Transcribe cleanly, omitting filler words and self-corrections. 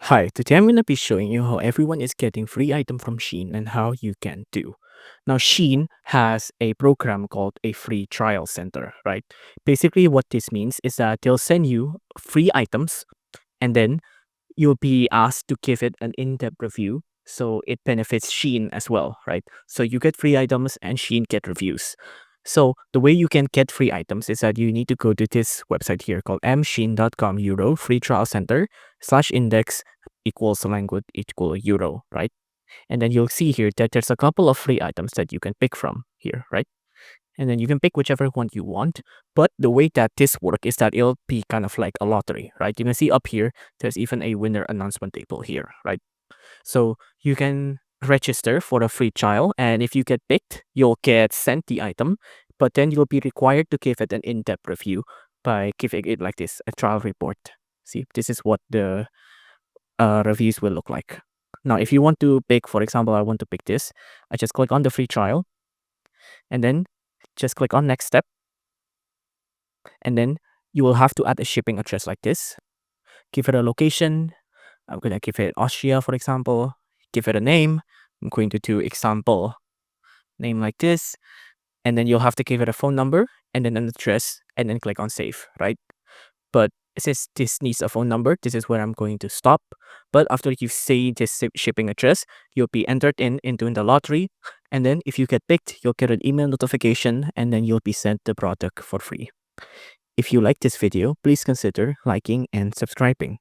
Hi, today I'm going to be showing you how everyone is getting free item from Shein and how you can too. Now, Shein has a program called a free trial center, right? Basically, what this means is that they'll send you free items and then you'll be asked to give it an in-depth review. So it benefits Shein as well, right? So you get free items and Shein get reviews. So the way you can get free items is that you need to go to this website here called msheen.com euro free trial center slash index equals language equal euro, right? And then you'll see here that there's a couple of free items that you can pick from here, right? And then you can pick whichever one you want. But the way that this works is that it'll be kind of like a lottery, right? You can see up here, there's even a winner announcement table here, right? So you can register for a free trial. And if you get picked, you'll get sent the item, but then you'll be required to give it an in-depth review by giving it like this, a trial report. See, this is what the reviews will look like. Now, if you want to pick, for example, I want to pick this, I just click on the free trial and then just click on next step. And then you will have to add a shipping address like this. Give it a location. I'm going to give it Austria, for example. Give it a name. I'm going to do example name like this. And then you'll have to give it a phone number and then an address and then click on save, right? But since this needs a phone number, this is where I'm going to stop. But after you say this shipping address, you'll be entered into the lottery. And then if you get picked, you'll get an email notification and then you'll be sent the product for free. If you like this video, please consider liking and subscribing.